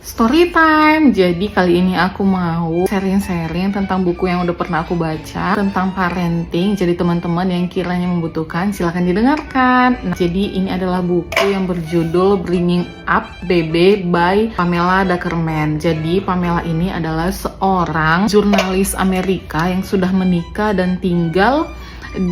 Story time. Jadi kali ini aku mau sharing-sharing tentang buku yang udah pernah aku baca tentang parenting. Jadi teman-teman yang kiranya membutuhkan silahkan didengarkan. Nah, jadi ini adalah buku yang berjudul Bringing Up Baby by Pamela Duckerman. Jadi Pamela ini adalah seorang jurnalis Amerika yang sudah menikah dan tinggal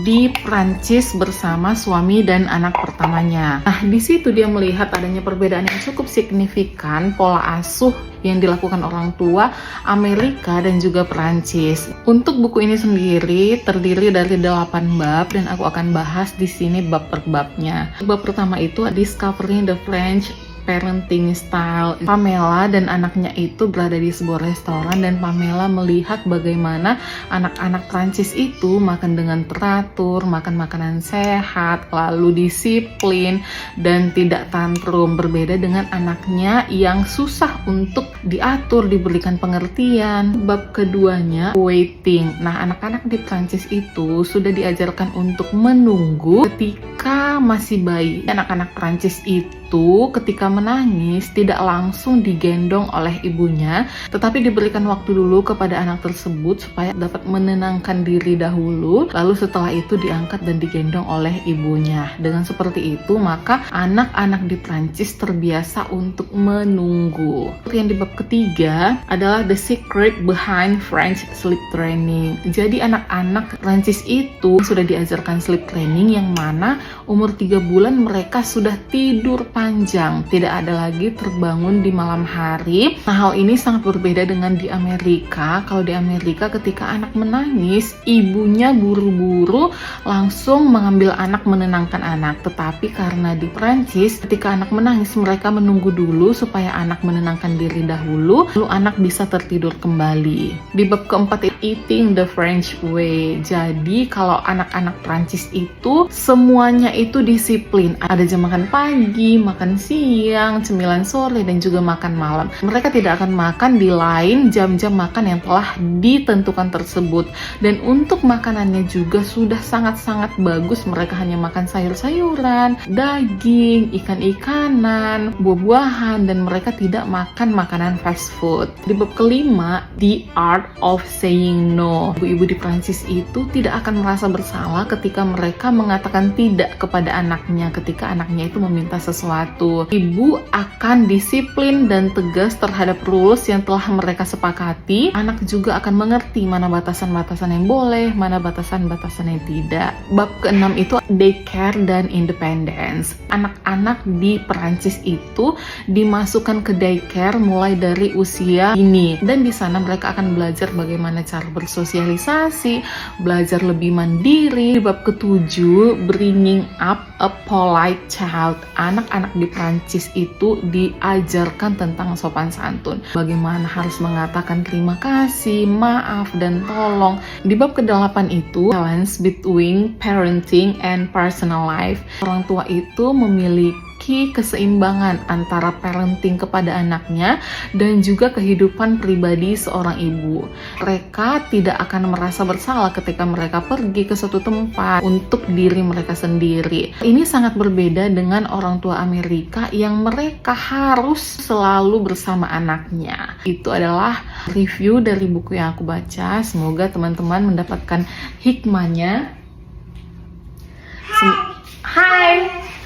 di Prancis bersama suami dan anak pertamanya. Nah, di situ dia melihat adanya perbedaan yang cukup signifikan pola asuh yang dilakukan orang tua Amerika dan juga Prancis. Untuk buku ini sendiri terdiri dari 8 bab dan aku akan bahas di sini bab per babnya. Bab pertama itu Discovering the French Parenting Style. Pamela dan anaknya itu berada di sebuah restoran dan Pamela melihat bagaimana anak-anak Prancis itu makan dengan teratur, makan makanan sehat, lalu disiplin dan tidak tantrum, berbeda dengan anaknya yang susah untuk diatur, diberikan pengertian. Bab keduanya waiting. Nah, anak-anak di Prancis itu sudah diajarkan untuk menunggu ketika masih bayi. Anak-anak Prancis itu ketika menangis tidak langsung digendong oleh ibunya, tetapi diberikan waktu dulu kepada anak tersebut supaya dapat menenangkan diri dahulu, lalu setelah itu diangkat dan digendong oleh ibunya. Dengan seperti itu maka anak-anak di Prancis terbiasa untuk menunggu. Yang di bab ketiga adalah The Secret Behind French Sleep Training. Jadi anak-anak Prancis itu sudah diajarkan sleep training yang mana umur 3 bulan mereka sudah tidur panjang, tidak ada lagi terbangun di malam hari. Nah, hal ini sangat berbeda dengan di Amerika. Kalau di Amerika ketika anak menangis, ibunya buru-buru langsung mengambil anak, menenangkan anak. Tetapi karena di Prancis ketika anak menangis mereka menunggu dulu supaya anak menenangkan diri dahulu, lalu anak bisa tertidur kembali. Di bab keempat Eating the French Way. Jadi kalau anak-anak Prancis itu semuanya itu disiplin. Ada jam makan pagi, makan siang, cemilan sore, dan juga makan malam. Mereka tidak akan makan di lain jam-jam makan yang telah ditentukan tersebut. Dan untuk makanannya juga sudah sangat-sangat bagus. Mereka hanya makan sayur-sayuran, daging, ikan-ikanan, buah-buahan, dan mereka tidak makan makanan fast food. Di bab kelima, The Art of Saying No. Ibu-ibu di Prancis itu tidak akan merasa bersalah ketika mereka mengatakan tidak kepada anaknya ketika anaknya itu meminta sesuatu. Ibu akan disiplin dan tegas terhadap rules yang telah mereka sepakati. Anak juga akan mengerti mana batasan-batasan yang boleh, mana batasan-batasan yang tidak. Bab keenam itu Daycare dan Independence. Anak-anak di Perancis itu dimasukkan ke daycare mulai dari usia ini, dan di sana mereka akan belajar bagaimana cara bersosialisasi, belajar lebih mandiri. Di bab ketujuh Bringing Up a Polite Child. Anak-anak di Prancis itu diajarkan tentang sopan santun, bagaimana harus mengatakan terima kasih, maaf, dan tolong. Di bab ke-8 itu Balance Between Parenting and Personal Life. Orang tua itu memiliki keseimbangan antara parenting kepada anaknya dan juga kehidupan pribadi seorang ibu. Mereka tidak akan merasa bersalah ketika mereka pergi ke suatu tempat untuk diri mereka sendiri. Ini sangat berbeda dengan orang tua Amerika yang mereka harus selalu bersama anaknya. Itu adalah review dari buku yang aku baca. Semoga teman-teman mendapatkan hikmahnya.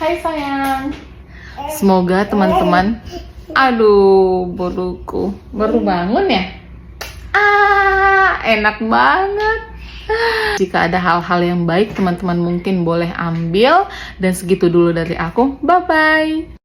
Hai sayang. Semoga teman-teman, aduh boruku, baru bangun ya? Enak banget. Jika ada hal-hal yang baik teman-teman mungkin boleh ambil, dan segitu dulu dari aku. Bye-bye.